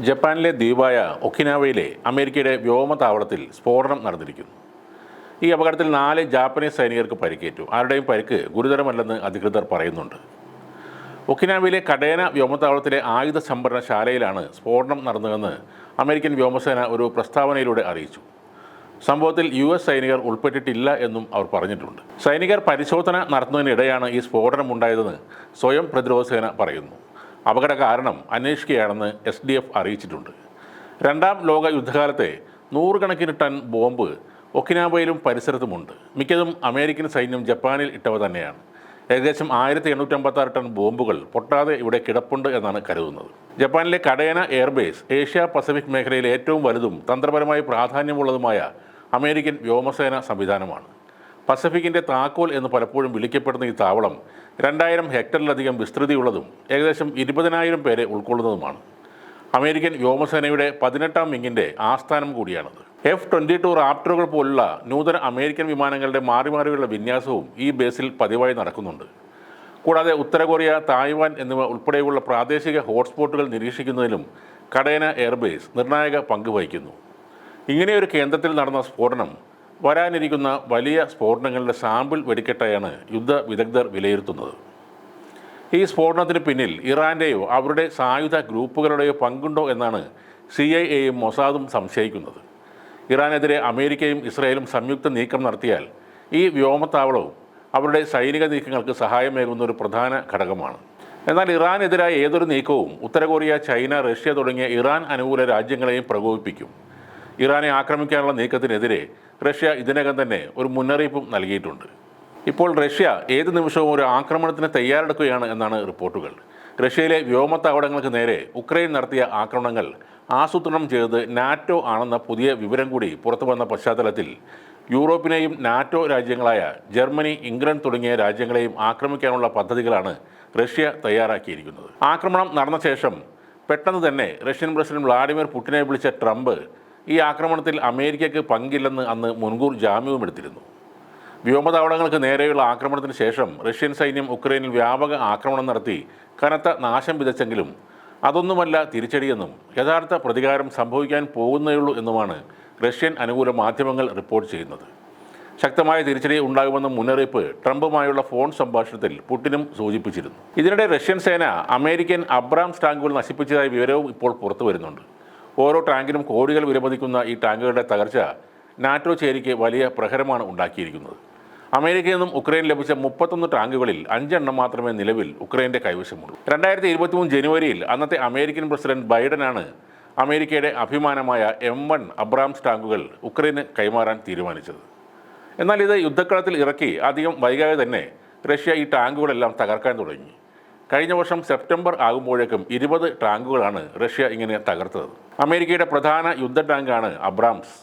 ജപ്പാനിലെ ദ്വീപായ ഒക്കിനാവയിലെ അമേരിക്കയുടെ വ്യോമതാവളത്തിൽ സ്ഫോടനം നടന്നിരിക്കുന്നു. ഈ അപകടത്തിൽ 4 ജാപ്പനീസ് സൈനികർക്ക് പരിക്കേറ്റു. ആരുടെയും പരിക്ക് ഗുരുതരമല്ലെന്ന് അധികൃതർ പറയുന്നുണ്ട്. ഒക്കിനാവയിലെ കടേന വ്യോമതാവളത്തിലെ ആയുധ സംഭരണശാലയിലാണ് സ്ഫോടനം നടന്നതെന്ന് അമേരിക്കൻ വ്യോമസേന ഒരു പ്രസ്താവനയിലൂടെ അറിയിച്ചു. സംഭവത്തിൽ US സൈനികർ ഉൾപ്പെട്ടിട്ടില്ല എന്നും അവർ പറഞ്ഞിട്ടുണ്ട്. സൈനികർ പരിശോധന നടത്തുന്നതിനിടെയാണ് ഈ സ്ഫോടനമുണ്ടായതെന്ന് സ്വയം പ്രതിരോധ സേന പറയുന്നു. അപകട കാരണം അന്വേഷിക്കുകയാണെന്ന് SDF അറിയിച്ചിട്ടുണ്ട്. രണ്ടാം ലോക യുദ്ധകാലത്തെ 100 കണക്കിന് ടൺ ബോംബ് ഒക്കിനാവയിലും പരിസരത്തുമുണ്ട്. മിക്കതും അമേരിക്കൻ സൈന്യം ജപ്പാനിൽ ഇട്ടവ തന്നെയാണ്. ഏകദേശം 1856 ടൺ ബോംബുകൾ പൊട്ടാതെ ഇവിടെ കിടപ്പുണ്ട് എന്നാണ് കരുതുന്നത്. ജപ്പാനിലെ കടേന എയർബേസ് ഏഷ്യ പസഫിക് മേഖലയിലെ ഏറ്റവും വലുതും തന്ത്രപരമായി പ്രാധാന്യമുള്ളതുമായ അമേരിക്കൻ വ്യോമസേന സംവിധാനമാണ്. പസഫിക്കിൻ്റെ താക്കോൽ എന്ന് പലപ്പോഴും വിളിക്കപ്പെടുന്ന ഈ താവളം 2000 ഹെക്ടറിലധികം വിസ്തൃതിയുള്ളതും ഏകദേശം 20,000 പേരെ ഉൾക്കൊള്ളുന്നതുമാണ്. അമേരിക്കൻ വ്യോമസേനയുടെ 18ാം വിങ്ങിൻ്റെ ആസ്ഥാനം കൂടിയാണത്. F-22 റാപ്റ്ററുകൾ പോലുള്ള നൂതന അമേരിക്കൻ വിമാനങ്ങളുടെ മാറിയുള്ള വിന്യാസവും ഈ ബേസിൽ പതിവായി നടക്കുന്നുണ്ട്. കൂടാതെ ഉത്തര കൊറിയ, തായ്വാൻ എന്നിവ ഉൾപ്പെടെയുള്ള പ്രാദേശിക ഹോട്ട്സ്പോട്ടുകൾ നിരീക്ഷിക്കുന്നതിലും കടേന എയർബേസ് നിർണായക പങ്ക് വഹിക്കുന്നു. ഇങ്ങനെയൊരു കേന്ദ്രത്തിൽ നടന്ന സ്ഫോടനം വരാനിരിക്കുന്ന വലിയ സ്ഫോടനങ്ങളുടെ സാമ്പിൾ വെടിക്കെട്ടായാണ് യുദ്ധ വിദഗ്ധർ വിലയിരുത്തുന്നത്. ഈ സ്ഫോടനത്തിന് പിന്നിൽ ഇറാൻ്റെയോ അവരുടെ സായുധ ഗ്രൂപ്പുകളുടെയോ പങ്കുണ്ടോ എന്നാണ് CIA-യും മൊസാദും സംശയിക്കുന്നത്. ഇറാനെതിരെ അമേരിക്കയും ഇസ്രായേലും സംയുക്ത നീക്കം നടത്തിയാൽ ഈ വ്യോമത്താവളവും അവരുടെ സൈനിക നീക്കങ്ങൾക്ക് സഹായമേകുന്ന ഒരു പ്രധാന ഘടകമാണ്. എന്നാൽ ഇറാനെതിരായ ഏതൊരു നീക്കവും ഉത്തര കൊറിയ, ചൈന, റഷ്യ തുടങ്ങിയ ഇറാൻ അനുകൂല രാജ്യങ്ങളെയും പ്രകോപിപ്പിക്കും. ഇറാനെ ആക്രമിക്കാനുള്ള നീക്കത്തിനെതിരെ റഷ്യ ഇതിനകം തന്നെ ഒരു മുന്നറിയിപ്പും നൽകിയിട്ടുണ്ട്. ഇപ്പോൾ റഷ്യ ഏത് നിമിഷവും ഒരു ആക്രമണത്തിന് തയ്യാറെടുക്കുകയാണ് എന്നാണ് റിപ്പോർട്ടുകൾ. റഷ്യയിലെ വ്യോമത്താവളങ്ങൾക്ക് നേരെ ഉക്രൈൻ നടത്തിയ ആക്രമണങ്ങൾ ആസൂത്രണം ചെയ്തത് നാറ്റോ ആണെന്ന പുതിയ വിവരം കൂടി പുറത്തു വന്ന പശ്ചാത്തലത്തിൽ യൂറോപ്പിനെയും നാറ്റോ രാജ്യങ്ങളായ ജർമ്മനി, ഇംഗ്ലണ്ട് തുടങ്ങിയ രാജ്യങ്ങളെയും ആക്രമിക്കാനുള്ള പദ്ധതികളാണ് റഷ്യ തയ്യാറാക്കിയിരിക്കുന്നത്. ആക്രമണം നടന്ന ശേഷം പെട്ടെന്ന് തന്നെ റഷ്യൻ പ്രസിഡന്റ് വ്ളാഡിമിർ പുടിനെ വിളിച്ച ട്രംപ് ഈ ആക്രമണത്തിൽ അമേരിക്കയ്ക്ക് പങ്കില്ലെന്ന് അന്ന് മുൻകൂർ ജാമ്യവും എടുത്തിരുന്നു. വ്യോമതാവളങ്ങൾക്ക് നേരെയുള്ള ആക്രമണത്തിന് ശേഷം റഷ്യൻ സൈന്യം ഉക്രൈനിൽ വ്യാപക ആക്രമണം നടത്തി കനത്ത നാശം വിതച്ചെങ്കിലും അതൊന്നുമല്ല തിരിച്ചടിയെന്നും യഥാർത്ഥ പ്രതികാരം സംഭവിക്കാൻ പോകുന്നേയുള്ളൂ എന്നുമാണ് റഷ്യൻ അനുകൂല മാധ്യമങ്ങൾ റിപ്പോർട്ട് ചെയ്യുന്നത്. ശക്തമായ തിരിച്ചടി ഉണ്ടാകുമെന്ന മുന്നറിയിപ്പ് ട്രംപുമായുള്ള ഫോൺ സംഭാഷണത്തിൽ പുടിനും സൂചിപ്പിച്ചിരുന്നു. ഇതിനിടെ റഷ്യൻ സേന അമേരിക്കൻ അബ്രാംസ് ടാങ്കുകൾ നശിപ്പിച്ചതായ വിവരവും ഇപ്പോൾ പുറത്തു വരുന്നുണ്ട്. ഓരോ ടാങ്കിനും കോടികൾ വിലമതിക്കുന്ന ഈ ടാങ്കുകളുടെ തകർച്ച നാറ്റോ ചേരിക്ക് വലിയ പ്രഹരമാണ് ഉണ്ടാക്കിയിരിക്കുന്നത്. അമേരിക്കയിൽ നിന്നും ഉക്രൈൻ ലഭിച്ച 31 ടാങ്കുകളിൽ 5 എണ്ണം മാത്രമേ നിലവിൽ ഉക്രൈൻ്റെ കൈവശമുള്ളൂ. 2023 ജനുവരിയിൽ അന്നത്തെ അമേരിക്കൻ പ്രസിഡന്റ് ബൈഡനാണ് അമേരിക്കയുടെ അഭിമാനമായ M1 അബ്രാംസ് ടാങ്കുകൾ ഉക്രൈന് കൈമാറാൻ തീരുമാനിച്ചത്. എന്നാൽ ഇത് യുദ്ധക്കളത്തിൽ ഇറക്കി അധികം വൈകാതെ തന്നെ റഷ്യ ഈ ടാങ്കുകളെല്ലാം തകർക്കാൻ തുടങ്ങി. കഴിഞ്ഞ വർഷം സെപ്റ്റംബർ ആകുമ്പോഴേക്കും 20 ടാങ്കുകളാണ് റഷ്യ ഇങ്ങനെ തകർത്തത്. അമേരിക്കയുടെ പ്രധാന യുദ്ധ ടാങ്കാണ് അബ്രാംസ്.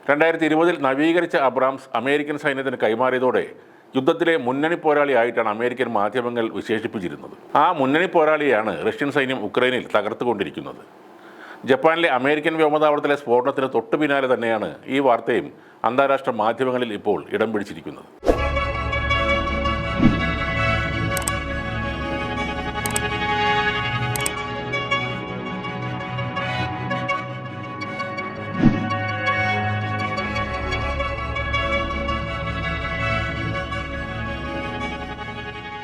2020 നവീകരിച്ച അബ്രാംസ് അമേരിക്കൻ സൈന്യത്തിന് കൈമാറിയതോടെ യുദ്ധത്തിലെ മുന്നണി പോരാളിയായിട്ടാണ് അമേരിക്കൻ മാധ്യമങ്ങൾ വിശേഷിപ്പിച്ചിരുന്നത്. ആ മുന്നണി പോരാളിയാണ് റഷ്യൻ സൈന്യം ഉക്രൈനിൽ തകർത്തുകൊണ്ടിരിക്കുന്നത്. ജപ്പാനിലെ അമേരിക്കൻ വ്യോമതാവളത്തിലെ സ്ഫോടനത്തിന് തൊട്ടു പിന്നാലെ തന്നെയാണ് ഈ വാർത്തയും അന്താരാഷ്ട്ര മാധ്യമങ്ങളിൽ ഇപ്പോൾ ഇടം പിടിച്ചിരിക്കുന്നത്.